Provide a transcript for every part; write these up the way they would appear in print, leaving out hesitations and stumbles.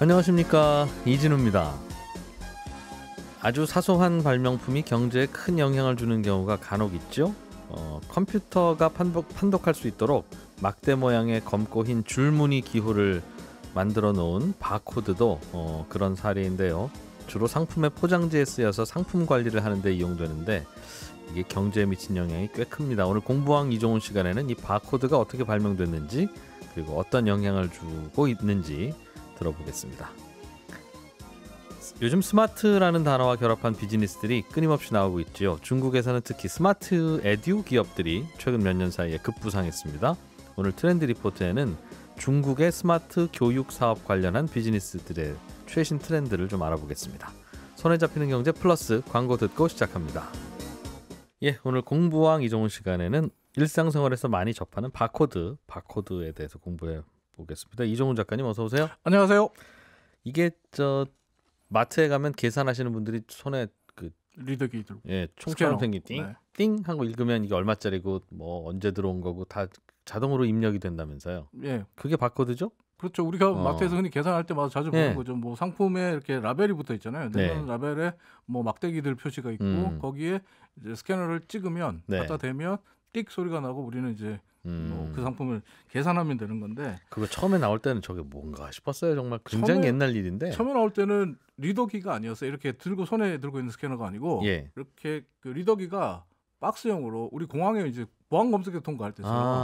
안녕하십니까, 이진우입니다. 아주 사소한 발명품이 경제에 큰 영향을 주는 경우가 간혹 있죠. 컴퓨터가 판독할 수 있도록 막대 모양의 검고 흰 줄무늬 기호를 만들어 놓은 바코드도 그런 사례인데요. 주로 상품의 포장지에 쓰여서 상품 관리를 하는 데 이용되는데 이게 경제에 미친 영향이 꽤 큽니다. 오늘 공부왕 이종훈 시간에는 이 바코드가 어떻게 발명됐는지, 그리고 어떤 영향을 주고 있는지 들어보겠습니다. 요즘 스마트라는 단어와 결합한 비즈니스들이 끊임없이 나오고 있죠. 중국에서는 특히 스마트 에듀 기업들이 최근 몇 년 사이에 급부상했습니다. 오늘 트렌드 리포트에는 중국의 스마트 교육 사업 관련한 비즈니스들의 최신 트렌드를 좀 알아보겠습니다. 손에 잡히는 경제 플러스 광고 듣고 시작합니다. 오늘 공부왕 이종훈 시간에는 일상생활에서 많이 접하는 바코드에 대해서 공부해 보겠습니다. 이종훈 작가님 어서 오세요. 안녕하세요. 이게 마트에 가면 계산하시는 분들이 손에 그 리더기 들고 총처럼 생긴 띵 하고 읽으면 이게 얼마짜리고 뭐 언제 들어온 거고 다 자동으로 입력이 된다면서요. 예. 그게 바코드죠? 그렇죠. 우리가 마트에서 흔히 계산할 때마다 자주 보는 거죠. 뭐 상품에 이렇게 라벨이 붙어 있잖아요. 라벨에 뭐 막대기들 표시가 있고 거기에 이제 스캐너를 찍으면 갖다 대면 띡 소리가 나고 우리는 이제 그 상품을 계산하면 되는 건데, 그거 처음에 나올 때는 저게 뭔가 싶었어요. 정말 굉장히 옛날 일인데. 처음에 나올 때는 리더기가 아니었어요. 이렇게 손에 들고 있는 스캐너가 아니고 이렇게 그 리더기가 박스형으로 우리 공항에 이제 보안 검색에 통과할 때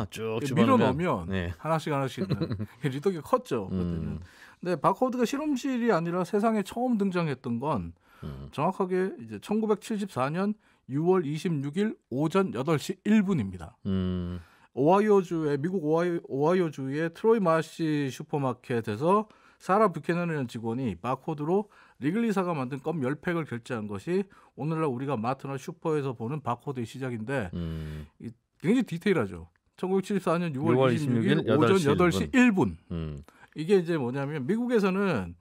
쭉 밀어 넣으면 하나씩 리더기가 컸죠. 그때는. 근데 바코드가 실험실이 아니라 세상에 처음 등장했던 건 정확하게 이제 1974년 6월 26일 오전 8시 1분입니다. 미국 오하이오주의 트로이 마시 슈퍼마켓에서 사라 뷰캐넌이라는 직원이 바코드로 리글리사가 만든 껌 10팩을 결제한 것이 오늘날 우리가 마트나 슈퍼에서 보는 바코드의 시작인데 굉장히 디테일하죠. 1974년 6월 26일 오전 8시 1분. 이게 이제 뭐냐면 미국에서는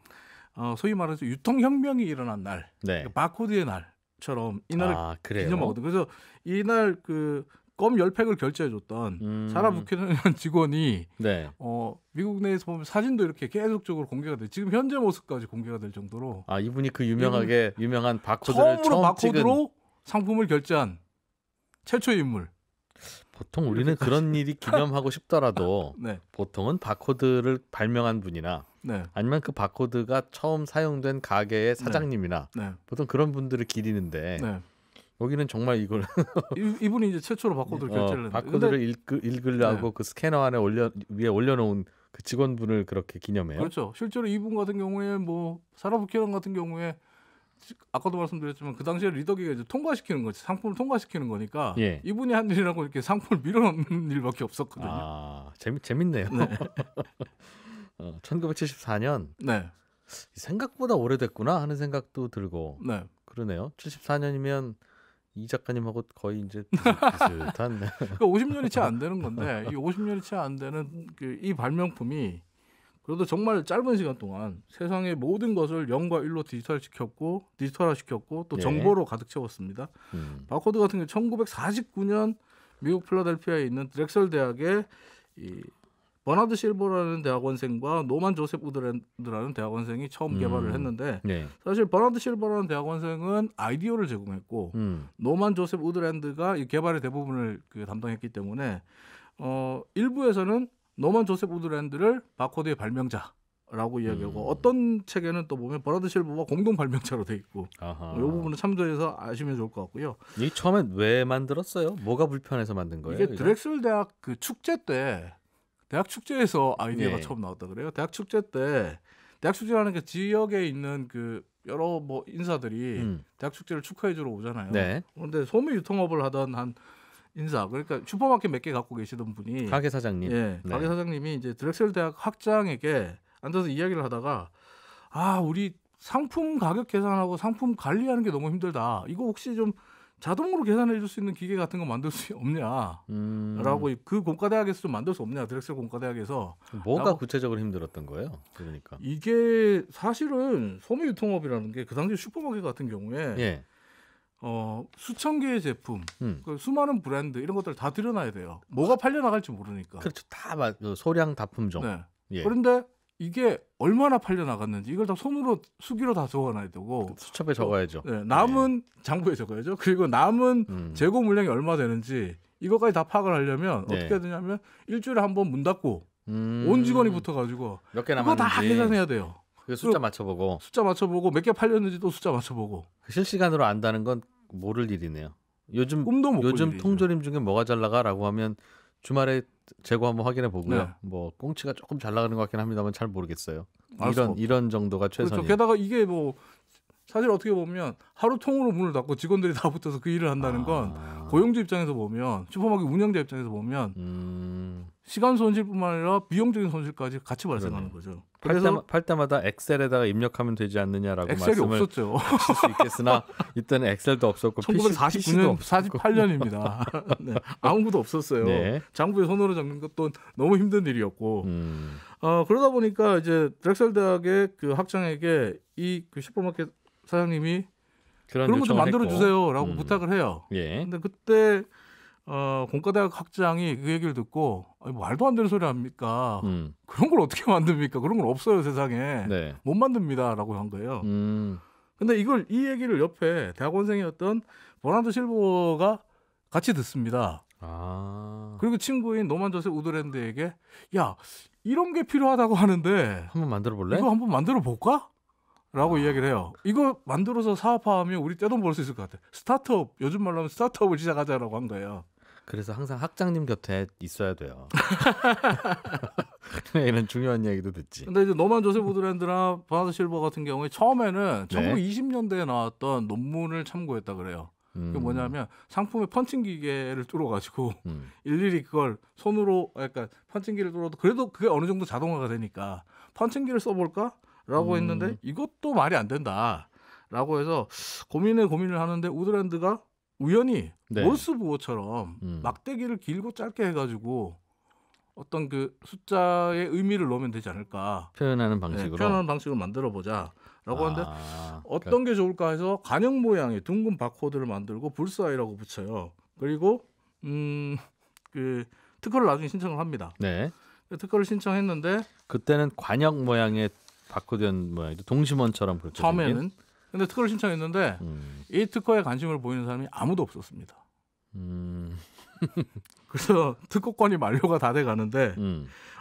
소위 말해서 유통혁명이 일어난 날, 바코드의 날처럼 이날을 기념하거든요. 그래서 이날 껌 10팩을 결제해줬던 사라 부캐넌이라는 직원이 미국 내에서 보면 사진도 이렇게 계속적으로 공개가 돼요. 지금 현재 모습까지 공개가 될 정도로. 이분이 그 유명한 바코드를 처음으로 바코드로 상품을 결제한 최초의 인물. 보통 우리는 그런 일이 기념하고 싶더라도 보통은 바코드를 발명한 분이나 아니면 그 바코드가 처음 사용된 가게의 사장님이나 보통 그런 분들을 기리는데 여기는 정말 이걸 이분이 이제 최초로 바코드를 결제를 했는데 바코드를 읽으려고 그 스캐너 안에 위에 올려놓은 그 직원분을 그렇게 기념해요. 그렇죠. 실제로 이분 같은 경우에 뭐 사라 부캐넌 같은 경우에 아까도 말씀드렸지만 그 당시에 리더기가 이제 통과시키는 거지, 상품을 통과시키는 거니까 이분이 한 일이라고 이렇게 상품을 밀어넣는 일밖에 없었거든요. 재밌네요. 1974년 생각보다 오래됐구나 하는 생각도 들고 그러네요. 74년이면 이 작가님하고 거의 이제 비슷한. 그러니까 50년이 채 안 되는 건데 이 50년이 채 안 되는 이 발명품이 그래도 정말 짧은 시간 동안 세상의 모든 것을 0과 1로 디지털화시켰고 또 정보로 가득 채웠습니다. 바코드 같은 경우 1949년 미국 필라델피아에 있는 드렉셀 대학의 버나드 실버라는 대학원생과 노만 조셉 우드랜드라는 대학원생이 처음 개발을 했는데 사실 버나드 실버라는 대학원생은 아이디어를 제공했고 노만 조셉 우드랜드가 이 개발의 대부분을 담당했기 때문에 일부에서는 노만 조셉 우드랜드를 바코드의 발명자라고 이야기하고 어떤 책에는 또 보면 버나드 실버와 공동 발명자로 돼 있고 이 부분은 참조해서 아시면 좋을 것 같고요. 이 처음엔 왜 만들었어요? 뭐가 불편해서 만든 거예요? 이게 드렉셀 대학 축제 때 대학 축제에서 아이디어가 처음 나왔다 그래요. 대학 축제라는 게 지역에 있는 여러 인사들이 대학 축제를 축하해주러 오잖아요. 그런데 소매 유통업을 하던 한 인사, 그러니까 슈퍼마켓 몇 개 갖고 계시던 분이 가게 사장님, 가게 사장님이 이제 드렉셀 대학 학장에게 앉아서 이야기를 하다가 우리 상품 가격 계산하고 상품 관리하는 게 너무 힘들다. 이거 혹시 좀 자동으로 계산해 줄 수 있는 기계 같은 거 만들 수 없냐라고 그 공과대학에서 좀 만들 수 없냐, 드렉셀 공과대학에서. 뭐가 구체적으로 힘들었던 거예요? 그러니까 이게 사실은 소매 유통업이라는 게 그 당시 슈퍼마켓 같은 경우에 수천 개의 제품, 수많은 브랜드 이런 것들 다 들여놔야 돼요. 뭐가 팔려 나갈지 모르니까. 그렇죠. 다 소량 다품종. 그런데 이게 얼마나 팔려 나갔는지 이걸 다 손으로 수기로 다 적어놔야 되고 수첩에 적어야죠. 네, 남은 장부에 적어야죠. 그리고 남은 재고 물량이 얼마 되는지 이거까지 다 파악을 하려면 네. 어떻게 해야 되냐면 일주일에 한 번 문 닫고 온 직원이 붙어가지고 몇 개 그거 남았는지 다 계산해야 돼요. 그 숫자 맞춰보고 숫자 맞춰보고 몇 개 팔렸는지 또 숫자 맞춰보고 실시간으로 안다는 건 모를 일이네요. 요즘 꿈도 못 꿀 요즘 일이죠. 통조림 중에 뭐가 잘 나가라고 하면 주말에 재고 한번 확인해 보고요. 네. 뭐 꽁치가 조금 잘 나가는 것 같긴 합니다만 잘 모르겠어요. 알 수가 이런 정도가 그렇죠. 최선이에요. 게다가 이게 뭐 사실 어떻게 보면 하루 통으로 문을 닫고 직원들이 다 붙어서 그 일을 한다는 건 고용주 입장에서 보면 슈퍼마켓 운영자 입장에서 보면 시간 손실뿐만 아니라 비용적인 손실까지 같이 발생하는 거죠. 그래서 팔 때마다 엑셀에다가 입력하면 되지 않느냐라고 엑셀이 말씀을 없었죠. 하실 수 있겠으나 이때는 엑셀도 없었고 1949년, 48년입니다. 네, 아무것도 없었어요. 네. 장부에 손으로 적는 것도 너무 힘든 일이었고 그러다 보니까 이제 드렉셀 대학의 그 학장에게 이 그 슈퍼마켓 사장님이 그런 거 좀 만들어 주세요라고 부탁을 해요. 예. 근데 그때 공과대학 학장이 그 얘기를 듣고 아니, 말도 안 되는 소리 합니까? 그런 걸 어떻게 만듭니까? 그런 건 없어요 세상에. 네. 못 만듭니다라고 한 거예요. 근데 이 얘기를 옆에 대학원생이었던 버나드 실버가 같이 듣습니다. 그리고 친구인 노만 조셉 우드랜드에게 야 이런 게 필요하다고 하는데 한번 만들어 볼래? 이거 한번 만들어 볼까? 라고 이야기를 해요. 이거 만들어서 사업화하면 우리 떼돈 벌 수 있을 것 같아. 스타트업, 요즘 말로 하면 스타트업을 시작하자라고 한 거예요. 그래서 항상 학장님 곁에 있어야 돼요. 이런 중요한 이야기도 듣지. 근데 이제 노만 조셉 우드랜드나 버나드 실버 같은 경우에 처음에는 네. 1920년대에 나왔던 논문을 참고했다 그래요. 그게 뭐냐면 상품에 펀칭 기계를 뚫어가지고 일일이 그걸 손으로, 그러니까 펀칭기를 뚫어도 그래도 그게 어느 정도 자동화가 되니까 펀칭기를 써볼까? 라고 했는데 이것도 말이 안 된다. 라고 해서 고민을 하는데 우드랜드가 우연히 네. 몰스 부호처럼 막대기를 길고 짧게 해가지고 어떤 그 숫자의 의미를 넣으면 되지 않을까. 표현하는 방식으로. 네, 표현하는 방식으로 만들어보자. 라고 하는데 어떤 그러니까. 게 좋을까 해서 간형 모양의 둥근 바코드를 만들고 불사이라고 붙여요. 그리고 그 특허를 나중에 신청을 합니다. 네. 특허를 신청했는데 그때는 관역 모양의 바코드연 모양이죠. 동심원처럼 그렇게 처음에는 생긴? 근데 특허를 신청했는데 이 특허에 관심을 보이는 사람이 아무도 없었습니다. 그래서 특허권이 만료가 다 돼 가는데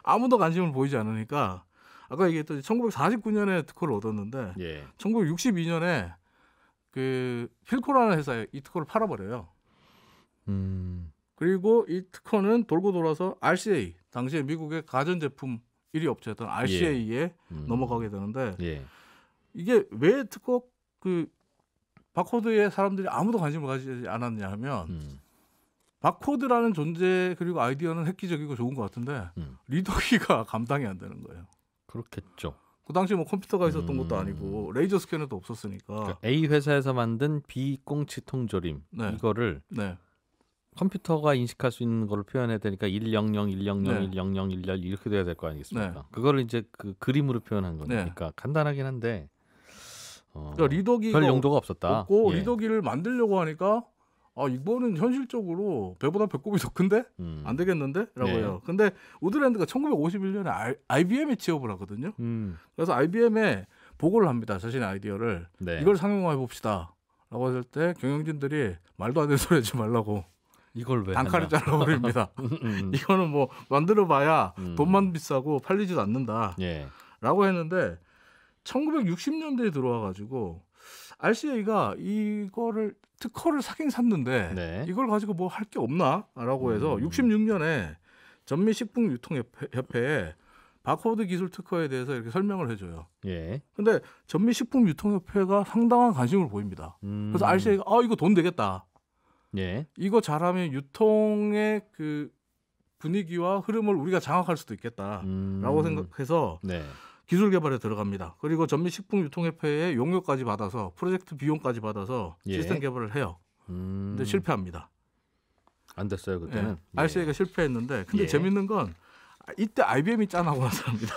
아무도 관심을 보이지 않으니까 아까 얘기했던 1949년에 특허를 얻었는데 예. 1962년에 그 필코라는 회사에 이 특허를 팔아버려요. 그리고 이 특허는 돌고 돌아서 RCA, 당시에 미국의 가전제품 1위 업체였던 RCA에 넘어가게 되는데 예. 이게 왜 특허 그 바코드에 사람들이 아무도 관심을 가지지 않았냐 하면 바코드라는 존재 그리고 아이디어는 획기적이고 좋은 것 같은데 리더기가 감당이 안 되는 거예요. 그렇겠죠. 그 당시 뭐 컴퓨터가 있었던 것도 아니고 레이저 스캐너도 없었으니까. 그러니까 A 회사에서 만든 B 꽁치 통조림 네. 이거를 네. 컴퓨터가 인식할 수 있는 걸로 표현해야 되니까 100, 100, 네. 100, 11 이렇게 돼야 될 거 아니겠습니까? 네. 그거를 이제 그 그림으로 표현한 네. 거니까 간단하긴 한데 그러니까 리더기가 별 용도가 없었다. 없고 예. 리더기를 만들려고 하니까 이거는 현실적으로 배보다 배꼽이 더 큰데 안 되겠는데? 라고 네. 해요. 근데 우드랜드가 1951년에 IBM에 취업을 하거든요. 그래서 IBM에 보고를 합니다. 자신의 아이디어를. 네. 이걸 상용화해 봅시다. 라고 했을 때 경영진들이 말도 안 되는 소리 하지 말라고 이걸 왜 단칼에 하냐? 잘라버립니다. 이거는 뭐 만들어봐야 돈만 비싸고 팔리지도 않는다. 예. 라고 했는데 1960년대에 들어와가지고 RCA가 이거를 특허를 사긴 샀는데 네. 이걸 가지고 뭐 할 게 없나라고 해서 66년에 전미식품유통협회에 바코드 기술 특허에 대해서 이렇게 설명을 해줘요. 예. 근데 전미식품유통협회가 상당한 관심을 보입니다. 그래서 RCA가 이거 돈 되겠다. 예. 이거 잘하면 유통의 그 분위기와 흐름을 우리가 장악할 수도 있겠다라고 생각해서 네. 기술 개발에 들어갑니다. 그리고 전미식품유통협회의 용역까지 받아서 프로젝트 비용까지 받아서 예. 시스템 개발을 해요. 근데 실패합니다. 안 됐어요 그때는. 예. RCA가 실패했는데 근데 예. 재밌는 건 이때 IBM이 짠하고 나서입니다.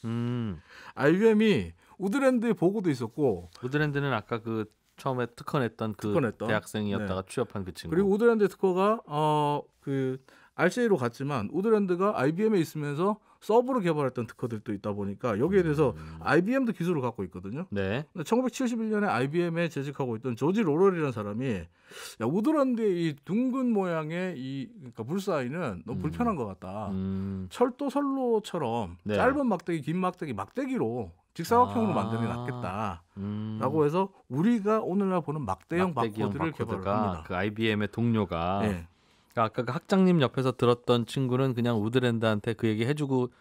음. IBM이 우드랜드에 보고도 있었고 우드랜드는 아까 그 처음에 특허냈던 그 특허냈던. 대학생이었다가 취업한 그 친구. 그리고 우드랜드 특허가 그 RCA로 갔지만 우드랜드가 IBM에 있으면서 서브로 개발했던 특허들도 있다 보니까 여기에 대해서 IBM도 기술을 갖고 있거든요. 네. 1971년에 IBM에 재직하고 있던 조지 로럴이라는 사람이 야, 우드랜드의 이 둥근 모양의 이 그러니까 불사이는 너무 불편한 것 같다. 철도 선로처럼 네. 짧은 막대기, 긴 막대기로 직사각형으로 만드는 게 낫겠다라고 해서 우리가 오늘날 보는 막대형 바코드를 개발합니다. 그 IBM의 동료가 네. 아까 그 학장님 옆에서 들었던 친구는 그냥 우드랜드한테 그 얘기 해주고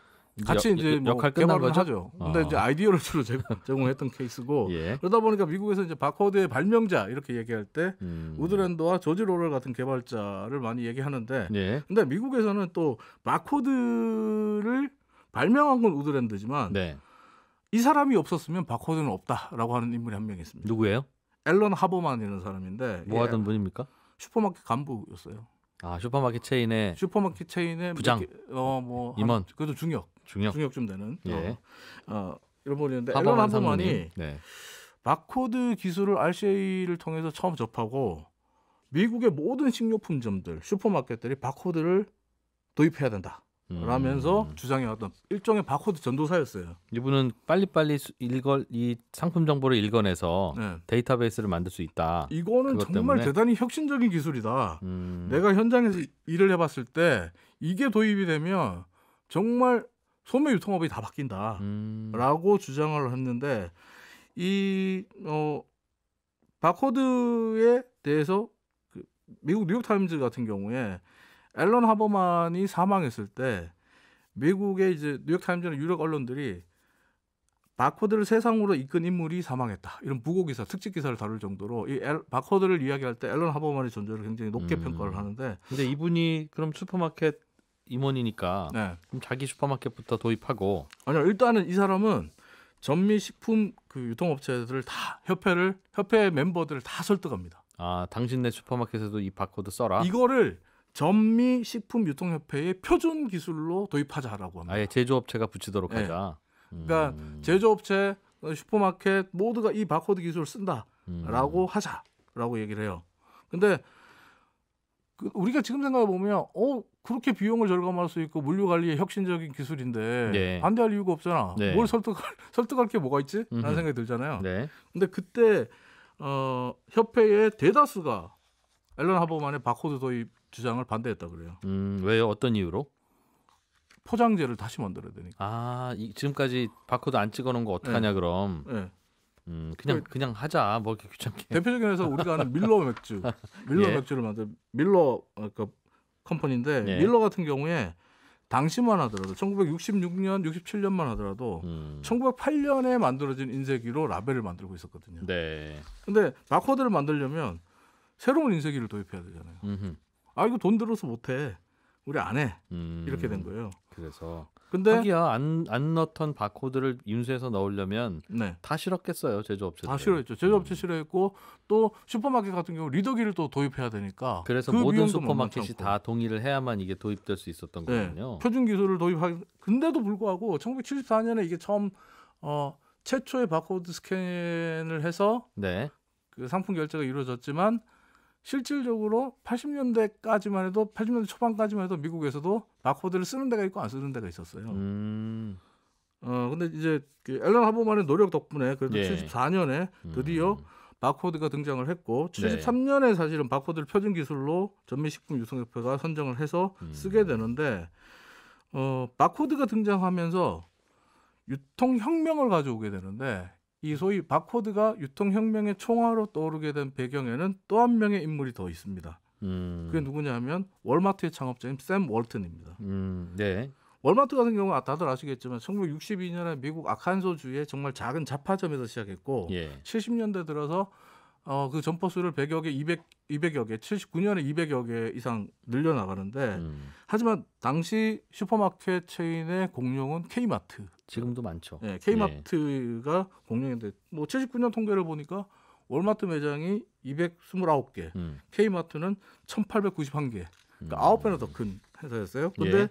같이 이제 뭐 역할 끝난 개발을 거죠? 하죠. 근데 이제 아이디어를 주로 제공했던 케이스고 예. 그러다 보니까 미국에서 이제 바코드의 발명자 이렇게 얘기할 때 우드랜드와 조지 로럴 같은 개발자를 많이 얘기하는데 예. 근데 미국에서는 또 바코드를 발명한 건 우드랜드지만 네. 이 사람이 없었으면 바코드는 없다라고 하는 인물이 한 명 있습니다. 누구예요? 앨런 하버만이라는 사람인데 뭐 하던 분입니까? 슈퍼마켓 간부였어요. 아, 슈퍼마켓 체인의 슈퍼마켓 체인의 부장, 뭐 임원, 그래도 중역쯤 되는 예. 이런 분이었는데 앨런 하버만 하버만이 상무님. 네. 바코드 기술을 RCA를 통해서 처음 접하고 미국의 모든 식료품점들, 슈퍼마켓들이 바코드를 도입해야 된다. 라면서 주장해왔던 일종의 바코드 전도사였어요. 이분은 빨리빨리 이 상품 정보를 읽어내서 네. 데이터베이스를 만들 수 있다. 이거는 그것 정말 때문에? 대단히 혁신적인 기술이다. 내가 현장에서 일을 해봤을 때 이게 도입이 되면 정말 소매 유통업이 다 바뀐다라고 주장을 했는데 이 바코드에 대해서 그 미국 뉴욕타임즈 같은 경우에 앨런 하버만이 사망했을 때 미국의 이제 뉴욕타임즈는 유력 언론들이 바코드를 세상으로 이끈 인물이 사망했다. 이런 부고 기사, 특집 기사를 다룰 정도로 이 바코드를 이야기할 때 앨런 하버만의 존재를 굉장히 높게 평가를 하는데 근데 이분이 그럼 슈퍼마켓 임원이니까 네. 그럼 자기 슈퍼마켓부터 도입하고 아니요. 일단은 이 사람은 전미 식품 그 유통업체들을 다 협회 멤버들을 다 설득합니다. 아, 당신네 슈퍼마켓에도 이 바코드 써라. 이거를 전미 식품 유통협회의 표준 기술로 도입하자라고 합니다. 아예 제조업체가 붙이도록 네. 하자. 그러니까 제조업체, 슈퍼마켓 모두가 이 바코드 기술을 쓴다라고 하자라고 얘기를 해요. 근데 우리가 지금 생각해 보면 그렇게 비용을 절감할 수 있고 물류 관리의 혁신적인 기술인데 네. 반대할 이유가 없잖아. 네. 뭘 설득할 게 뭐가 있지? 라는 생각이 들잖아요. 네. 근데 그때 협회의 대다수가 앨런 하버만의 바코드 도입 주장을 반대했다 그래요. 왜요? 어떤 이유로? 포장재를 다시 만들어야 되니까. 아, 지금까지 바코드 안 찍어놓은 거 어떡하냐 네. 그럼. 네. 그냥 하자. 뭐 이렇게 귀찮게. 대표적인 회사 우리가 아는 밀러 맥주, 예. 맥주를 만든 밀러 컴퍼니인데 예. 밀러 같은 경우에 당시만 하더라도 1966년, 67년만 하더라도 1908년에 만들어진 인쇄기로 라벨을 만들고 있었거든요. 네. 근데 바코드를 만들려면 새로운 인쇄기를 도입해야 되잖아요. 아 이거 돈 들어서 못해. 우리 안 해. 이렇게 된 거예요. 그래서 근데 하기야 안 넣던 바코드를 인쇄해서 넣으려면 네. 다 싫었겠어요, 제조업체들. 다 싫어했죠. 제조업체 싫어했고 또 슈퍼마켓 같은 경우 리더기를 또 도입해야 되니까 그래서 그 모든 비용도 슈퍼마켓이 만만치 않고. 다 동의를 해야만 이게 도입될 수 있었던 네. 거군요. 표준 기술을 근데도 불구하고 1974년에 이게 처음 최초의 바코드 스캔을 해서 네. 그 상품 결제가 이루어졌지만 실질적으로 80년대 초반까지만 해도 미국에서도 바코드를 쓰는 데가 있고 안 쓰는 데가 있었어요. 근데 이제 그 앨런 하버만의 노력 덕분에 그래도 예. 74년에 드디어 바코드가 등장을 했고 네. 73년에 사실은 바코드를 표준 기술로 전미식품유통협회가 선정을 해서 쓰게 되는데 바코드가 등장하면서 유통혁명을 가져오게 되는데 이 소위 바코드가 유통혁명의 총화로 떠오르게 된 배경에는 또 한 명의 인물이 더 있습니다. 그게 누구냐 하면 월마트의 창업자인 샘 월튼입니다. 네. 월마트 같은 경우는 다들 아시겠지만 1962년에 미국 아칸소주의 정말 작은 잡화점에서 시작했고 예. 70년대 들어서 그 점포 수를 100여 개, 200여 개, 79년에 200여 개 이상 늘려나가는데 하지만 당시 슈퍼마켓 체인의 공룡은 K마트. 지금도 많죠. 네, K마트가 공룡인데 뭐 79년 통계를 보니까 월마트 매장이 229개, K마트는 1891개. 그러니까 9배나 더 큰 회사였어요. 근데 예.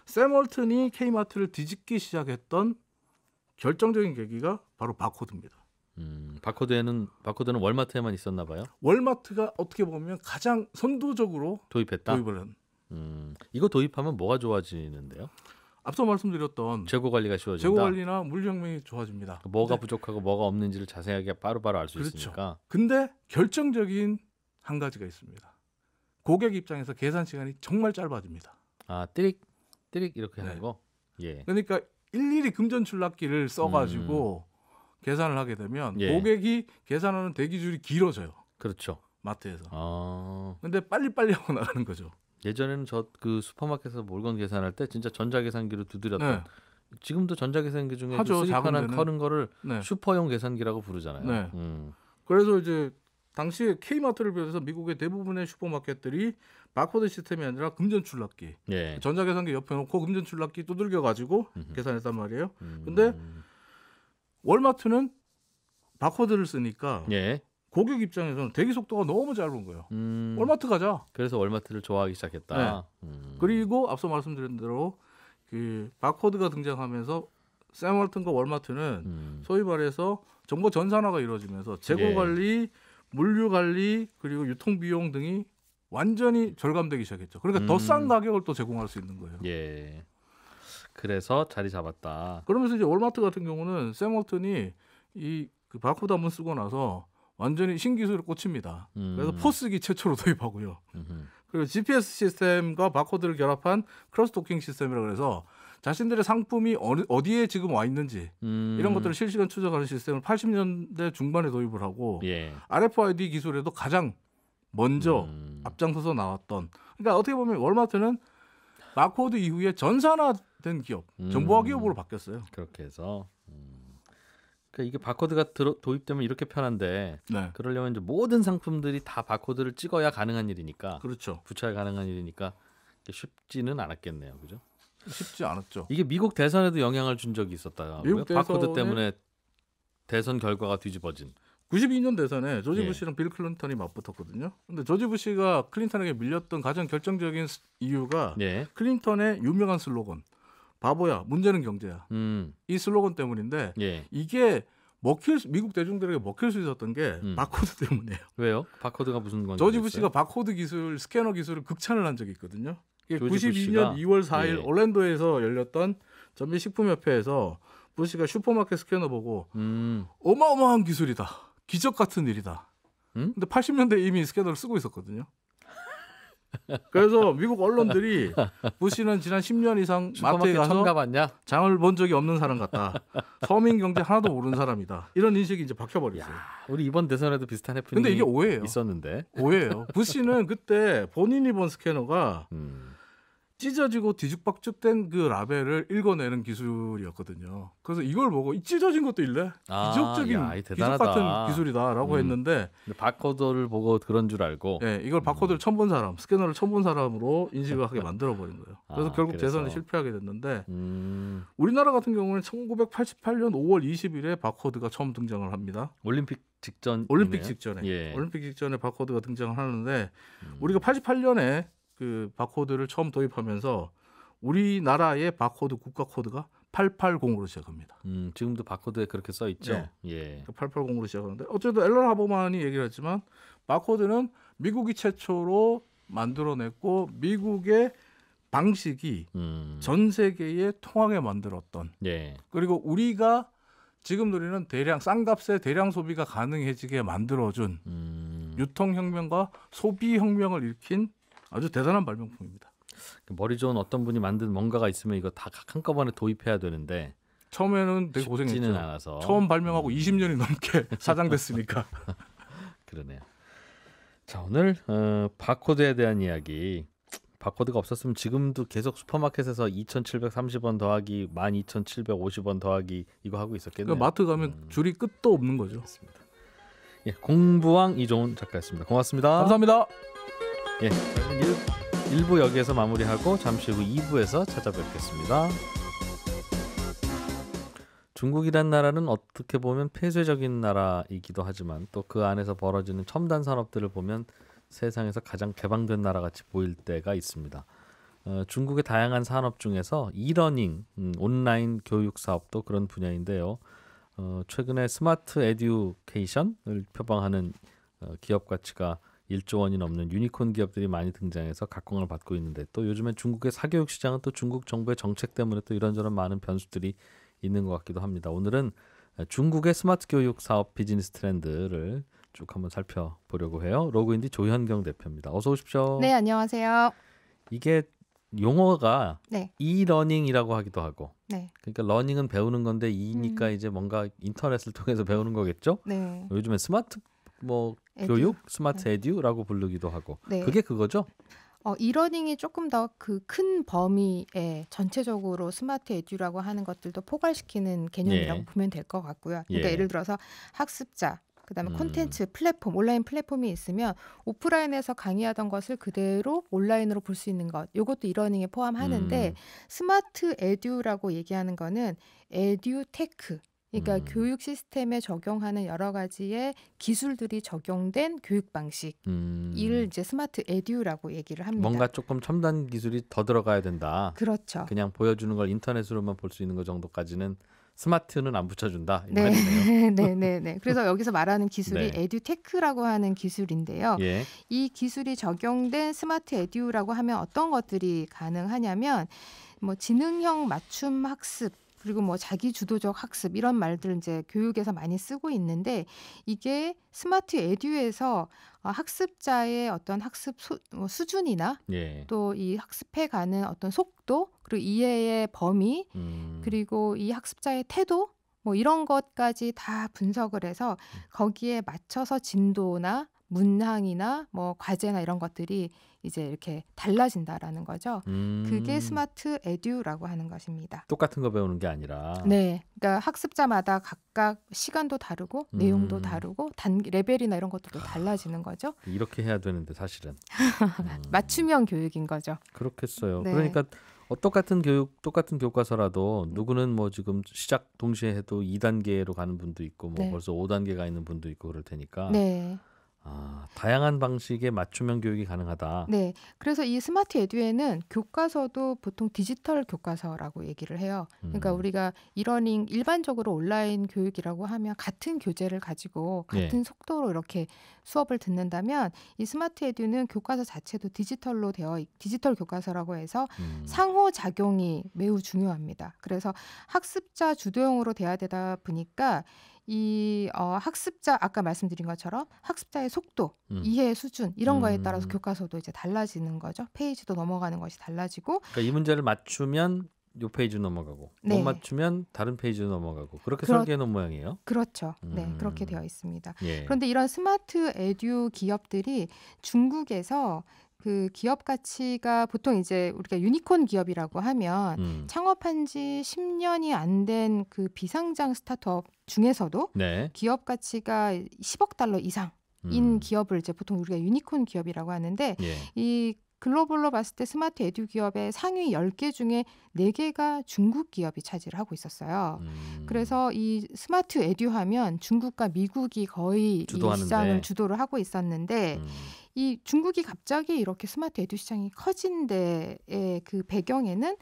샘 월튼이 K마트를 뒤집기 시작했던 결정적인 계기가 바로 바코드입니다. 바코드는 월마트에만 있었나 봐요. 월마트가 어떻게 보면 가장 선도적으로 도입했다. 도입을 한 이거 도입하면 뭐가 좋아지는데요? 앞서 말씀드렸던 재고 관리가 쉬워진다. 재고 관리나 물류혁명이 좋아집니다. 뭐가 근데, 부족하고 뭐가 없는지를 자세하게 바로바로 알 수 그렇죠. 있으니까. 근데 결정적인 한 가지가 있습니다. 고객 입장에서 계산 시간이 정말 짧아집니다. 아, 띠릭 이렇게 네. 하는 거. 예. 그러니까 일일이 금전출납기를 써가지고 계산을 하게 되면 예. 고객이 계산하는 대기줄이 길어져요. 그렇죠. 마트에서. 근데 빨리빨리 하고 나가는 거죠. 예전에는 저 그 슈퍼마켓에서 물건 계산할 때 진짜 전자계산기로 두드렸던. 네. 지금도 전자계산기 중에 하죠, 그 작은 쓰리판한 데는. 커는 거를 네. 슈퍼용 계산기라고 부르잖아요. 네. 음. 그래서 이제 당시에 K마트를 비롯해서 미국의 대부분의 슈퍼마켓들이 바코드 시스템이 아니라 금전출납기, 예. 전자계산기 옆에 놓고 금전출납기 두들겨 가지고 음흠. 계산했단 말이에요. 근데 월마트는 바코드를 쓰니까 예. 고객 입장에서는 대기 속도가 너무 짧은 거예요. 월마트 가자. 그래서 월마트를 좋아하기 시작했다. 그리고 앞서 말씀드린 대로 그 바코드가 등장하면서 샘월튼과 월마트는 소위 말해서 정보 전산화가 이루어지면서 재고 예. 관리, 물류 관리 그리고 유통 비용 등이 완전히 절감되기 시작했죠. 그러니까 더 싼 가격을 또 제공할 수 있는 거예요. 예. 그래서 자리 잡았다. 그러면서 이제 월마트 같은 경우는 샘월튼이 이 그 바코드 한번 쓰고 나서 완전히 신기술에 꽂힙니다. 그래서 포스기 최초로 도입하고요. 그리고 GPS 시스템과 바코드를 결합한 크로스토킹 시스템이라 그래서 자신들의 상품이 어디에 지금 와 있는지 이런 것들을 실시간 추적하는 시스템을 80년대 중반에 도입을 하고 예. RFID 기술에도 가장 먼저 앞장서서 나왔던. 그러니까 어떻게 보면 월마트는 바코드 이후에 전산화된 기업, 정보화 기업으로 바뀌었어요. 그렇게 해서 그러니까 이게 바코드가 도입되면 이렇게 편한데 네, 그러려면 이제 모든 상품들이 다 바코드를 찍어야 가능한 일이니까 그렇죠. 부착이 가능한 일이니까 쉽지는 않았겠네요, 그죠? 쉽지 않았죠. 이게 미국 대선에도 영향을 준 적이 있었다고요? 미국 바코드 대선에- 때문에 대선 결과가 뒤집어진. 92년 대선에 조지 예. 부시랑 빌 클린턴이 맞붙었거든요. 근데 조지 부시가 클린턴에게 밀렸던 가장 결정적인 이유가 예. 클린턴의 유명한 슬로건 바보야 문제는 경제야 이 슬로건 때문인데 예. 이게 미국 대중들에게 먹힐 수 있었던 게 바코드 때문이에요. 왜요? 바코드가 무슨 관계가 조지 있어요? 부시가 바코드 기술, 스캐너 기술을 극찬을 한 적이 있거든요. 이게 조지 92년 부시가? 2월 4일 예. 올랜도에서 열렸던 전미식품협회에서 부시가 슈퍼마켓 스캐너 보고 어마어마한 기술이다. 기적 같은 일이다. 근데 80년대 이미 스캐너를 쓰고 있었거든요. 그래서 미국 언론들이 부시는 지난 10년 이상 마트에 슈퍼마켓 처음 가서 가봤냐? 장을 본 적이 없는 사람 같다. 서민 경제 하나도 모르는 사람이다. 이런 인식이 이제 박혀버렸어요. 우리 이번 대선에도 비슷한 해프닝이 근데 이게 오해예요. 있었는데. 오해예요. 부시는 그때 본인이 본 스캐너가 찢어지고 뒤죽박죽된 그 라벨을 읽어내는 기술이었거든요. 그래서 이걸 보고 이 찢어진 것도 일래? 기적적인 야, 이 기적 대단하다. 같은 기술이다라고 했는데 근데 바코드를 보고 그런 줄 알고. 예, 이걸 바코드를 처음 본 사람, 스캐너를 처음 본 사람으로 인식을 하게 만들어버린 거예요. 그래서 결국 그래서. 대선에 실패하게 됐는데 우리나라 우리나라 같은 경우는 1988년 5월 20일에 바코드가 처음 등장을 합니다. 올림픽 직전. 올림픽 직전에. 예. 올림픽 직전에 바코드가 등장을 하는데 우리가 88년에 그 바코드를 처음 도입하면서 우리나라의 바코드 국가 코드가 880으로 시작합니다. 지금도 바코드에 그렇게 써 있죠. 네. 예. 880으로 시작하는데 어쨌든 앨런 하버만이 얘기를 했지만 바코드는 미국이 최초로 만들어냈고 미국의 방식이 전 세계에 통하게 만들었던 예. 그리고 우리가 지금 누리는 대량 싼 값에 대량 소비가 가능해지게 만들어준 유통혁명과 소비혁명을 일으킨 아주 대단한 발명품입니다. 머리 좋은 어떤 분이 만든 뭔가가 있으면 이거 다 한꺼번에 도입해야 되는데 처음에는 되게 쉽지는 고생했죠. 않아서. 처음 발명하고 20년이 넘게 사장됐으니까. 그러네요. 자, 오늘 바코드에 대한 이야기. 바코드가 없었으면 지금도 계속 슈퍼마켓에서 2,730원 더하기 12,750원 더하기 이거 하고 있었겠네요. 그러니까 마트 가면 줄이 끝도 없는 거죠. 그렇습니다. 예, 공부왕 이종훈 작가였습니다. 고맙습니다. 감사합니다. 예, 1부 여기에서 마무리하고 잠시 후 2부에서 찾아뵙겠습니다. 중국이란 나라는 어떻게 보면 폐쇄적인 나라이기도 하지만 또 그 안에서 벌어지는 첨단 산업들을 보면 세상에서 가장 개방된 나라 같이 보일 때가 있습니다. 중국의 다양한 산업 중에서 이러닝, 온라인 교육 사업도 그런 분야인데요. 최근에 스마트 에듀케이션을 표방하는 기업 가치가 1조 원이 넘는 유니콘 기업들이 많이 등장해서 각광을 받고 있는데 또 요즘엔 중국의 사교육 시장은 또 중국 정부의 정책 때문에 또 이런저런 많은 변수들이 있는 것 같기도 합니다. 오늘은 중국의 스마트 교육 사업 비즈니스 트렌드를 쭉 한번 살펴보려고 해요. 로그인디 조현경 대표입니다. 어서 오십시오. 네, 안녕하세요. 이게 용어가 네, 이러닝이라고 하기도 하고 네, 그러니까 러닝은 배우는 건데 이니까 이제 뭔가 인터넷을 통해서 배우는 거겠죠? 네. 요즘엔 스마트 뭐 에듀. 교육, 스마트 에듀라고 부르기도 하고 네. 그게 그거죠? 이러닝이 조금 더 그 큰 범위에 전체적으로 스마트 에듀라고 하는 것들도 포괄시키는 개념이라고 예. 보면 될 것 같고요. 그러니까 예. 예를 들어서 학습자, 그다음에 음. 콘텐츠, 플랫폼, 온라인 플랫폼이 있으면 오프라인에서 강의하던 것을 그대로 온라인으로 볼 수 있는 것, 이것도 이러닝에 포함하는데 스마트 에듀라고 얘기하는 거는 에듀테크. 그러니까 교육 시스템에 적용하는 여러 가지의 기술들이 적용된 교육 방식. 이를 이제 스마트 에듀라고 얘기를 합니다. 뭔가 조금 첨단 기술이 더 들어가야 된다. 그렇죠. 그냥 보여주는 걸 인터넷으로만 볼 수 있는 것 정도까지는 스마트는 안 붙여준다. 이 네, 말이네요. 네, 네, 네. 그래서 여기서 말하는 기술이 네. 에듀테크라고 하는 기술인데요. 예. 이 기술이 적용된 스마트 에듀라고 하면 어떤 것들이 가능하냐면 뭐 지능형 맞춤 학습 그리고 뭐 자기 주도적 학습 이런 말들 이제 교육에서 많이 쓰고 있는데 이게 스마트 에듀에서 학습자의 어떤 학습 수준이나 예. 또 이 학습해가는 어떤 속도 그리고 이해의 범위 그리고 이 학습자의 태도 뭐 이런 것까지 다 분석을 해서 거기에 맞춰서 진도나 문항이나 뭐 과제나 이런 것들이 이제 이렇게 달라진다라는 거죠. 그게 스마트 에듀라고 하는 것입니다. 똑같은 거 배우는 게 아니라. 네, 그러니까 학습자마다 각각 시간도 다르고 내용도 다르고 레벨이나 이런 것들도 달라지는 거죠. 이렇게 해야 되는데 사실은. 맞춤형 교육인 거죠. 그렇겠어요. 네. 그러니까 똑같은 교과서라도 누구는 뭐 지금 시작 동시에 해도 2단계로 가는 분도 있고 뭐 네. 벌써 5단계가 있는 분도 있고 그럴 테니까 네. 다양한 방식의 맞춤형 교육이 가능하다. 네. 그래서 이 스마트 에듀에는 교과서도 보통 디지털 교과서라고 얘기를 해요. 그러니까 우리가 이러닝 일반적으로 온라인 교육이라고 하면 같은 교재를 가지고 같은 속도로 이렇게 수업을 듣는다면 이 스마트 에듀는 교과서 자체도 디지털 교과서라고 해서 상호작용이 매우 중요합니다. 그래서 학습자 주도형으로 돼야 되다 보니까 이 학습자 아까 말씀드린 것처럼 학습자의 속도, 이해 수준 이런 거에 따라서 교과서도 이제 달라지는 거죠. 페이지도 넘어가는 것이 달라지고. 그러니까 이 문제를 맞추면 요 페이지 넘어가고 네. 못 맞추면 다른 페이지로 넘어가고 그렇게 설계해 놓은 모양이에요. 그렇죠. 네, 그렇게 되어 있습니다. 예. 그런데 이런 스마트 에듀 기업들이 중국에서 그 기업 가치가 보통 이제 우리가 유니콘 기업이라고 하면 창업한 지 10년이 안 된 그 비상장 스타트업 중에서도 네. 기업 가치가 10억 달러 이상인 기업을 이제 보통 우리가 유니콘 기업이라고 하는데 예. 이 글로벌로 봤을 때 스마트 에듀 기업의 상위 10개 중에 4개가 중국 기업이 차지를 하고 있었어요. 그래서 이 스마트 에듀 하면 중국과 미국이 거의 이 시장을 주도를 하고 있었는데 이 중국이 갑자기 이렇게 스마트 에듀 시장이 커진 데의 그 배경에는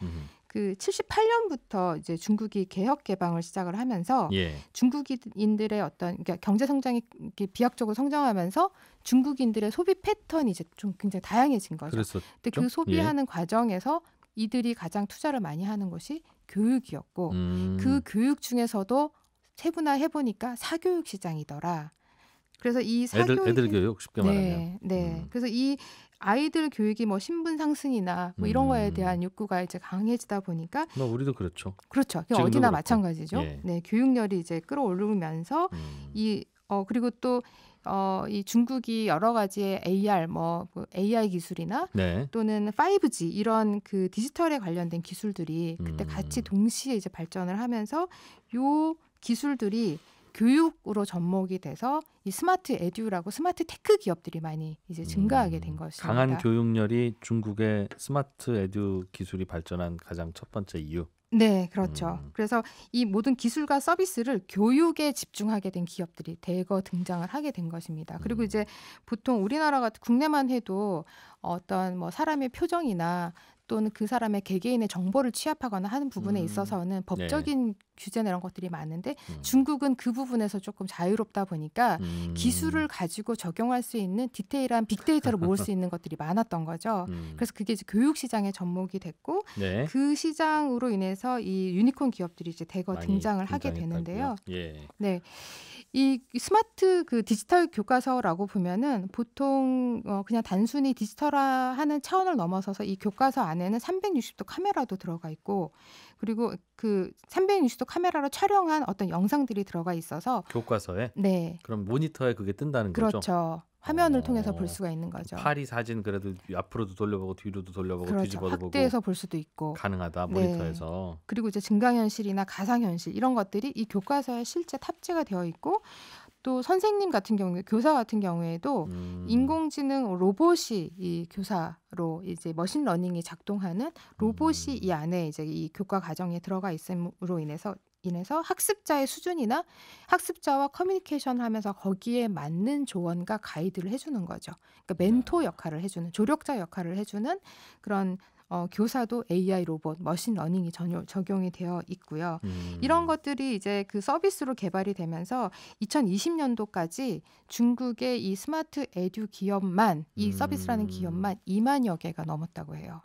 그 78년부터 이제 중국이 개혁 개방을 시작을 하면서 중국인들의 어떤 그러니까 경제 성장이 비약적으로 성장하면서 중국인들의 소비 패턴이 이제 좀 굉장히 다양해진 거죠. 근데 그 소비하는 과정에서 이들이 가장 투자를 많이 하는 것이 교육이었고 그 교육 중에서도 세분화해 보니까 사교육 시장이더라. 그래서 이 사교육 애들 교육 쉽게 말하면. 네. 그래서 이 아이들 교육이 뭐 신분 상승이나 뭐 이런 거에 대한 욕구가 이제 강해지다 보니까 뭐 우리도 그렇죠. 그렇죠. 어디나 마찬가지죠. 네, 교육열이 이제 끌어오르면서 그리고 또 이 중국이 여러 가지의 AR 뭐 AI 기술이나 또는 5G 이런 그 디지털에 관련된 기술들이 그때 같이 동시에 이제 발전을 하면서 요 기술들이 교육으로 접목이 돼서 이 스마트 에듀라고 스마트 테크 기업들이 많이 이제 증가하게 된 것입니다. 강한 교육열이 중국의 스마트 에듀 기술이 발전한 가장 첫 번째 이유. 네, 그렇죠. 그래서 이 모든 기술과 서비스를 교육에 집중하게 된 기업들이 대거 등장을 하게 된 것입니다. 그리고 이제 보통 우리나라 같은 국내만 해도 어떤 뭐 사람의 표정이나 또는 그 사람의 개개인의 정보를 취합하거나 하는 부분에 있어서는 법적인 규제나 이런 것들이 많은데 중국은 그 부분에서 조금 자유롭다 보니까 기술을 가지고 적용할 수 있는 디테일한 빅데이터를 모을 수 있는 것들이 많았던 거죠. 그래서 그게 이제 교육 시장의 접목이 됐고 네. 그 시장으로 인해서 이 유니콘 기업들이 이제 대거 많이 등장을 하게 등장했다고요? 되는데요. 예. 네. 이 스마트 그 디지털 교과서라고 보면은 보통 그냥 단순히 디지털화하는 차원을 넘어서서 이 교과서 안에는 360도 카메라도 들어가 있고 그리고 그 360도 카메라로 촬영한 어떤 영상들이 들어가 있어서 교과서에? 네. 그럼 모니터에 그게 뜬다는 거죠? 그렇죠. 화면을 어. 통해서 볼 수가 있는 거죠. 파리 사진 그래도 앞으로도 돌려보고 뒤로도 돌려보고 그렇죠. 뒤집어도 보고 확대해서 볼 수도 있고. 가능하다 네. 모니터에서. 그리고 이제 증강현실이나 가상현실 이런 것들이 이 교과서에 실제 탑재가 되어 있고 또 선생님 같은 경우에 교사 같은 경우에도 인공지능 로봇이 이 교사로 이제 머신러닝이 작동하는 로봇이 이 안에 이제 이 교과 과정에 들어가 있음으로 인해서 학습자의 수준이나 학습자와 커뮤니케이션을 하면서 거기에 맞는 조언과 가이드를 해주는 거죠. 그러니까 멘토 역할을 해주는 조력자 역할을 해주는 그런 교사도 AI 로봇, 머신러닝이 적용이 되어 있고요. 이런 것들이 이제 그 서비스로 개발이 되면서 2020년도까지 중국의 이 스마트 에듀 기업만 이 서비스라는 기업만 2만여 개가 넘었다고 해요.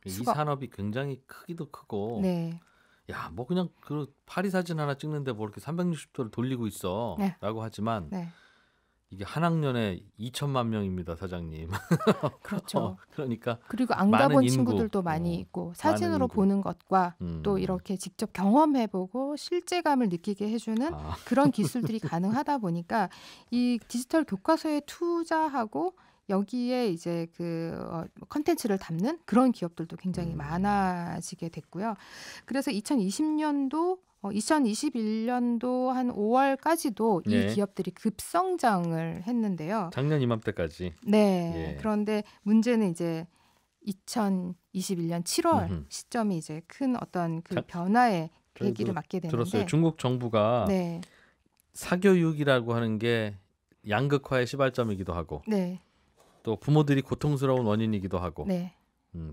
이 수거. 산업이 굉장히 크기도 크고 네. 야, 뭐 그냥 그 파리 사진 하나 찍는데 뭐 이렇게 360도를 돌리고 있어 네. 라고 하지만 네. 이게 한 학년에 2천만 명입니다, 사장님. 그렇죠. 그러니까 그리고 안 많은 가본 인구, 친구들도 많이 있고 사진으로 인구. 보는 것과 또 음. 이렇게 직접 경험해보고 실제감을 느끼게 해주는 아, 그런 기술들이 가능하다 보니까 이 디지털 교과서에 투자하고 여기에 이제 그 컨텐츠를 담는 그런 기업들도 굉장히 많아지게 됐고요. 그래서 2021년도 한 5월까지도 이 예. 기업들이 급성장을 했는데요. 작년 이맘때까지. 네. 예. 그런데 문제는 이제 2021년 7월 음흠. 시점이 이제 큰 어떤 그 자, 변화의 저희도 계기를 맞게 되는데 들었어요. 중국 정부가 네. 사교육이라고 하는 게 양극화의 시발점이기도 하고 네. 또 부모들이 고통스러운 원인이기도 하고 네.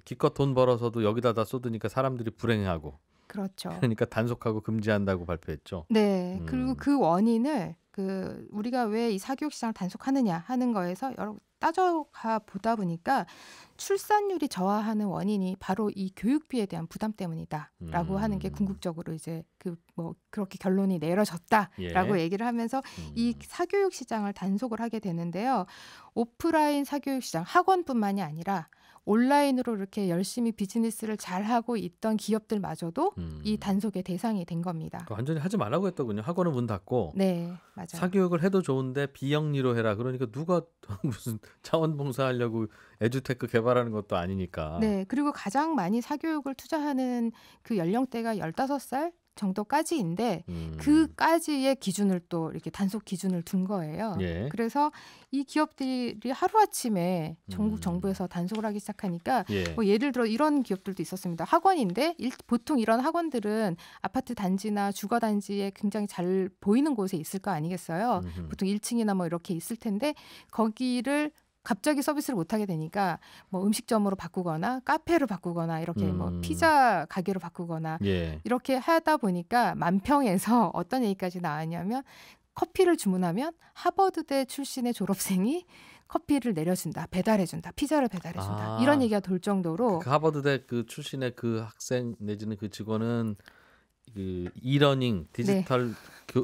기껏 돈 벌어서도 여기다 다 쏟으니까 사람들이 불행해하고 그렇죠. 그러니까 단속하고 금지한다고 발표했죠. 네. 그리고 그 원인을 그 우리가 왜 이 사교육 시장을 단속하느냐 하는 거에서 여러 따져가 보다 보니까 출산율이 저하하는 원인이 바로 이 교육비에 대한 부담 때문이다라고 하는 게 궁극적으로 이제 그 뭐 그렇게 결론이 내려졌다라고 예. 얘기를 하면서 이 사교육 시장을 단속을 하게 되는데요. 오프라인 사교육 시장 학원뿐만이 아니라 온라인으로 이렇게 열심히 비즈니스를 잘하고 있던 기업들마저도 이 단속의 대상이 된 겁니다. 완전히 하지 말라고 했더군요. 학원은 문 닫고 네, 맞아요. 사교육을 해도 좋은데 비영리로 해라. 그러니까 누가 무슨 자원봉사하려고 에듀테크 개발하는 것도 아니니까. 네, 그리고 가장 많이 사교육을 투자하는 그 연령대가 15살 정도까지인데 그까지의 기준을 또 이렇게 단속 기준을 둔 거예요. 예. 그래서 이 기업들이 하루아침에 전국 정부에서 단속을 하기 시작하니까 예. 뭐 예를 들어 이런 기업들도 있었습니다. 학원인데 보통 이런 학원들은 아파트 단지나 주거 단지에 굉장히 잘 보이는 곳에 있을 거 아니겠어요. 보통 1층이나 뭐 이렇게 있을 텐데 거기를 갑자기 서비스를 못 하게 되니까 뭐 음식점으로 바꾸거나 카페로 바꾸거나 이렇게 뭐 피자 가게로 바꾸거나 예. 이렇게 하다 보니까 만평에서 어떤 얘기까지 나왔냐면 커피를 주문하면 하버드대 출신의 졸업생이 커피를 내려준다, 배달해준다, 피자를 배달해준다 아. 이런 얘기가 돌 정도로 그 하버드대 그 출신의 그 학생 내지는 그 직원은 그 이러닝 디지털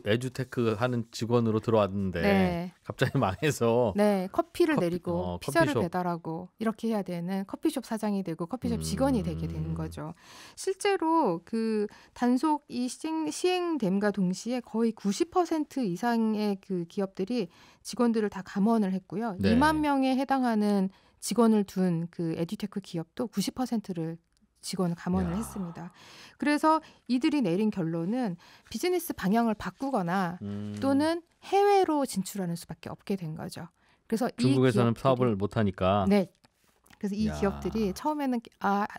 에듀테크 하는 직원으로 들어왔는데 네. 갑자기 망해서 네, 커피를 내리고 피자를 커피숍. 배달하고 이렇게 해야 되는 커피숍 사장이 되고 커피숍 직원이 되게 되는 거죠. 실제로 그 단속이 시행됨과 동시에 거의 90% 이상의 그 기업들이 직원들을 다 감원을 했고요. 네. 2만 명에 해당하는 직원을 둔 그 에듀테크 기업도 90%를 직원을 감원을 야. 했습니다. 그래서 이들이 내린 결론은 비즈니스 방향을 바꾸거나 또는 해외로 진출하는 수밖에 없게 된 거죠. 그래서 중국에서는 이 기업들이, 사업을 못 하니까. 네. 그래서 이 야. 기업들이 처음에는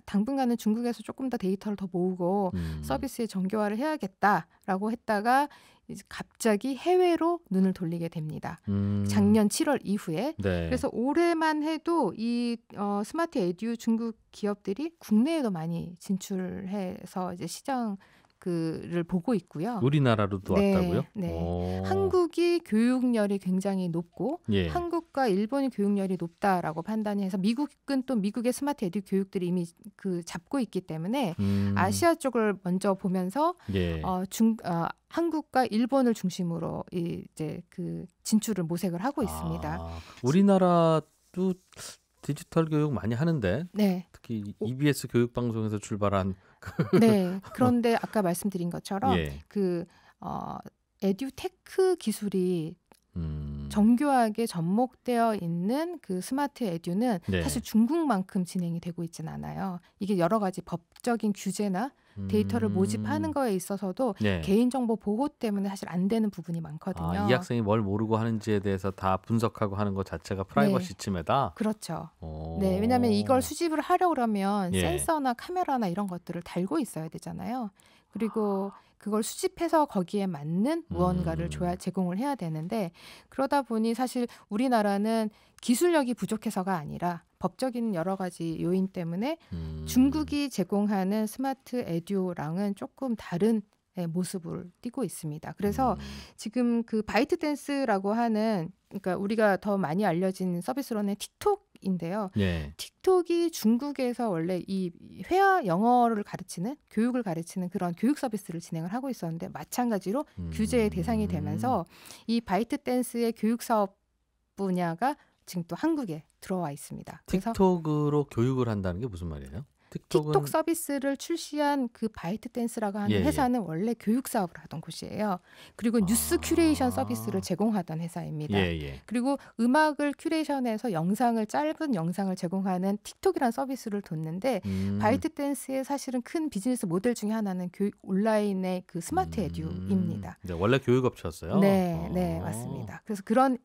당분간은 중국에서 조금 더 데이터를 더 모으고 서비스의 정교화를 해야겠다라고 했다가 이제 갑자기 해외로 눈을 돌리게 됩니다. 작년 7월 이후에. 네. 그래서 올해만 해도 이 스마트 에듀 중국 기업들이 국내에도 많이 진출해서 이제 시장 를 보고 있고요. 우리나라로도 네, 왔다고요? 네. 오. 한국이 교육열이 굉장히 높고 예. 한국과 일본이 교육열이 높다라고 판단이 해서 미국은 또 미국의 스마트 에듀 교육들이 이미 잡고 있기 때문에 아시아 쪽을 먼저 보면서 예. 한국과 일본을 중심으로 이제 진출을 모색을 하고 있습니다. 우리나라도 디지털 교육 많이 하는데 네. 특히 EBS 교육 방송에서 출발한 네. 그런데 아까 말씀드린 것처럼 예. 에듀테크 기술이 정교하게 접목되어 있는 그 스마트 에듀는 네. 사실 중국만큼 진행이 되고 있지는 않아요. 이게 여러 가지 법적인 규제나 데이터를 모집하는 거에 있어서도 네. 개인정보 보호 때문에 사실 안 되는 부분이 많거든요. 이 학생이 뭘 모르고 하는지에 대해서 다 분석하고 하는 것 자체가 프라이버시 침해다. 그렇죠. 오. 네, 왜냐하면 이걸 수집을 하려고 그러면 예. 센서나 카메라나 이런 것들을 달고 있어야 되잖아요. 그리고 그걸 수집해서 거기에 맞는 무언가를 제공을 해야 되는데 그러다 보니 사실 우리나라는 기술력이 부족해서가 아니라 법적인 여러 가지 요인 때문에 중국이 제공하는 스마트 에듀랑은 조금 다른 모습을 띠고 있습니다. 그래서 지금 그 바이트 댄스라고 하는 그러니까 우리가 더 많이 알려진 서비스로는 틱톡인데요. 예. 틱톡이 중국에서 원래 이 회화 영어를 가르치는 교육을 가르치는 그런 교육 서비스를 진행을 하고 있었는데 마찬가지로 규제의 대상이 되면서 이 바이트 댄스의 교육 사업 분야가 지금 또 한국에 들어와 있습니다. 그래서 틱톡으로 교육을 한다는 게 무슨 말이에요? 틱톡 서비스를 출시한 그 바이트 댄스라고 하는 회사는 원래 교육 사업을 하던 곳이에요. 그리고 뉴스 큐레이션 서비스를 제공하던 회사입니다. 그리고 음악을 큐레이션해서 짧은 영상을 제공하는 틱톡이라는 서비스를 뒀는데 바이트 댄스의 사실은 큰 비즈니스 모델 중에 하나는 온라인의 그 스마트 에듀입니다. 네, 원래 교육업체였어요? 네, 맞습니다. 그래서 그런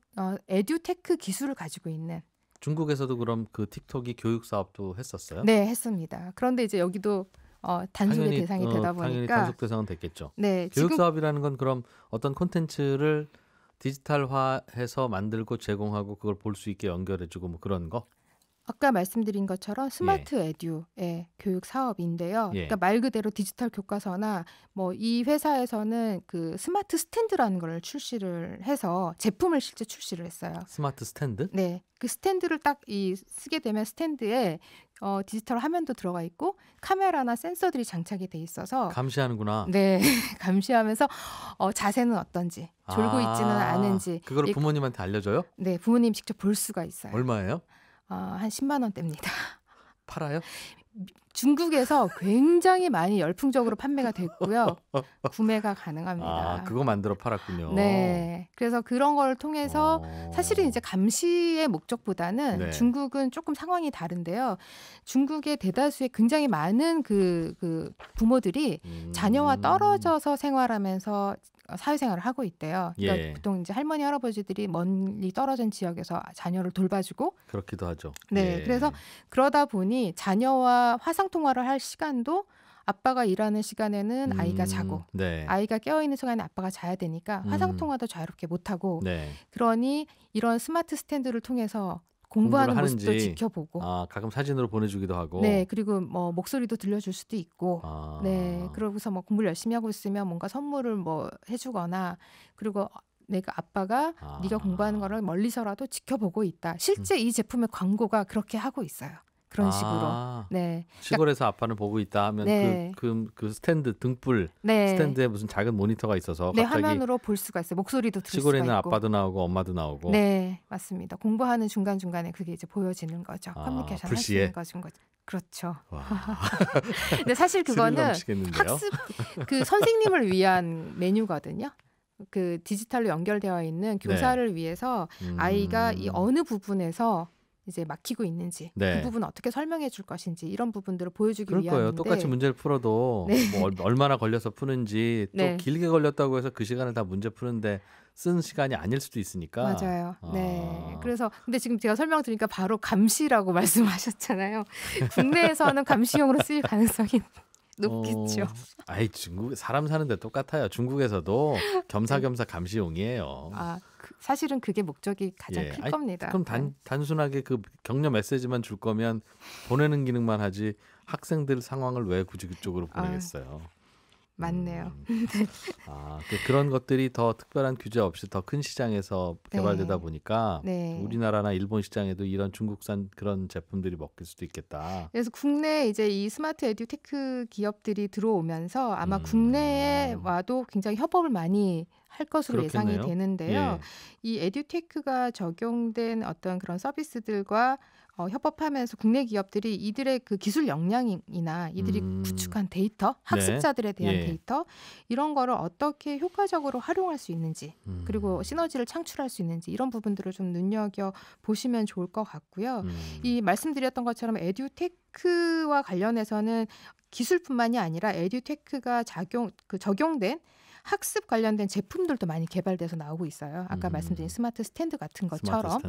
에듀테크 기술을 가지고 있는 중국에서도 그럼 그 틱톡이 교육 사업도 했었어요? 네, 했습니다. 그런데 이제 여기도 단속의 대상이 되다 보니까 당연히 단속 대상은 됐겠죠. 네, 교육 사업이라는 건 그럼 어떤 콘텐츠를 디지털화해서 만들고 제공하고 그걸 볼 수 있게 연결해주고 뭐 그런 거? 아까 말씀드린 것처럼 스마트 에듀의 교육 사업인데요. 그러니까 말 그대로 디지털 교과서나 뭐 이 회사에서는 그 스마트 스탠드라는 걸 출시를 해서 제품을 실제 출시를 했어요. 스마트 스탠드? 네, 그 스탠드를 딱 쓰게 되면 스탠드에 디지털 화면도 들어가 있고 카메라나 센서들이 장착이 돼 있어서 감시하는구나. 네, 감시하면서 자세는 어떤지 졸고 있지는 않은지 그걸 부모님한테 알려줘요? 네, 부모님 직접 볼 수가 있어요. 얼마예요? 한 10만 원대입니다. 팔아요? 중국에서 굉장히 많이 열풍적으로 판매가 됐고요. 구매가 가능합니다. 그거 만들어 팔았군요. 네. 그래서 그런 걸 통해서 사실은 이제 감시의 목적보다는 중국은 조금 상황이 다른데요. 중국의 대다수의 굉장히 많은 그 부모들이 자녀와 떨어져서 생활하면서 사회생활을 하고 있대요. 그러니까 보통 이제 할머니 할아버지들이 멀리 떨어진 지역에서 자녀를 돌봐주고 그렇기도 하죠. 네, 그래서 그러다 보니 자녀와 화상 통화를 할 시간도 아빠가 일하는 시간에는 아이가 자고 아이가 깨어있는 시간에 아빠가 자야 되니까 화상 통화도 자유롭게 못하고 그러니 이런 스마트 스탠드를 통해서 공부하는 모습도 지켜보고 가끔 사진으로 보내주기도 하고 네, 그리고 뭐 목소리도 들려줄 수도 있고 네, 그러고서 뭐 공부를 열심히 하고 있으면 뭔가 선물을 뭐 해주거나 그리고 내가 아빠가 네가 공부하는 거를 멀리서라도 지켜보고 있다. 실제 이 제품의 광고가 그렇게 하고 있어요. 그런 식으로. 네. 시골에서 아빠는 보고 있다 하면 그 스탠드 등불 스탠드에 무슨 작은 모니터가 있어서 네, 화면으로 볼 수가 있어요. 목소리도 들을 수가 있고. 시골에는 아빠도 나오고 엄마도 나오고. 네, 맞습니다. 공부하는 중간중간에 그게 이제 보여지는 거죠. 커뮤니케이션 할 수 있는 거죠. 그렇죠. 근데 사실 그거는 학습 그 선생님을 위한 메뉴거든요. 그 디지털로 연결되어 있는 교사를 위해서 아이가 이 어느 부분에서 이제 막히고 있는지 그 부분을 어떻게 설명해 줄 것인지 이런 부분들을 보여주기 위함인데 거예요. 똑같이 문제를 풀어도 뭐 얼마나 걸려서 푸는지 또 길게 걸렸다고 해서 그 시간을 다 문제 푸는데 쓴 시간이 아닐 수도 있으니까. 맞아요. 네. 그래서 근데 지금 제가 설명드리니까 바로 감시라고 말씀하셨잖아요. 국내에서는 감시용으로 쓰일 가능성이 높겠죠. 아이 중국 사람 사는데 똑같아요. 중국에서도 겸사겸사 감시용이에요. 사실은 그게 목적이 가장 클 겁니다. 그럼 단순하게 그 격려 메시지만 줄 거면 보내는 기능만 하지 학생들 상황을 왜 굳이 그쪽으로 보내겠어요. 맞네요. 그런 것들이 더 특별한 규제 없이 더 큰 시장에서 개발되다 보니까 우리나라나 일본 시장에도 이런 중국산 그런 제품들이 먹힐 수도 있겠다. 그래서 국내에 이제 이 스마트 에듀테크 기업들이 들어오면서 아마 국내에 와도 굉장히 협업을 많이 할 것으로 그렇겠네요. 예상이 되는데요. 이 에듀테크가 적용된 어떤 그런 서비스들과 협업하면서 국내 기업들이 이들의 그 기술 역량이나 이들이 구축한 데이터, 학습자들에 대한 데이터 이런 거를 어떻게 효과적으로 활용할 수 있는지 그리고 시너지를 창출할 수 있는지 이런 부분들을 좀 눈여겨 보시면 좋을 것 같고요. 이 말씀드렸던 것처럼 에듀테크와 관련해서는 기술뿐만이 아니라 에듀테크가 적용된 학습 관련된 제품들도 많이 개발돼서 나오고 있어요. 아까 말씀드린 스마트 스탠드 같은 것처럼.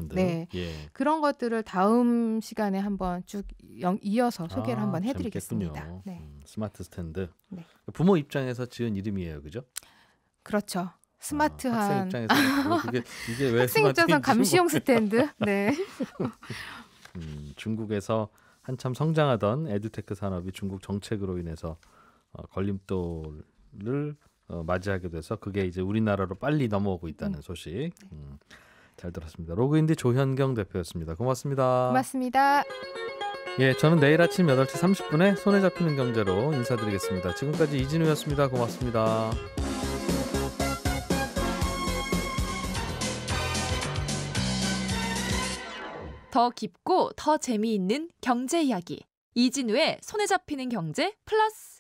그런 것들을 다음 시간에 한번 쭉 이어서 소개를 한번 해드리겠습니다. 스마트 스탠드. 부모 입장에서 지은 이름이에요, 그죠? 그렇죠. 스마트한 학생 입장에서 이게 왜 학생 입장에서 감시용 스탠드. 중국에서 한참 성장하던 에듀테크 산업이 중국 정책으로 인해서 걸림돌을 맞이하게 돼서 그게 이제 우리나라로 빨리 넘어오고 있다는 소식 잘 들었습니다. 로그인디 조현경 대표였습니다. 고맙습니다. 고맙습니다. 저는 내일 아침 8시 30분에 손에 잡히는 경제로 인사드리겠습니다. 지금까지 이진우였습니다. 고맙습니다. 더 깊고 더 재미있는 경제 이야기 이진우의 손에 잡히는 경제 플러스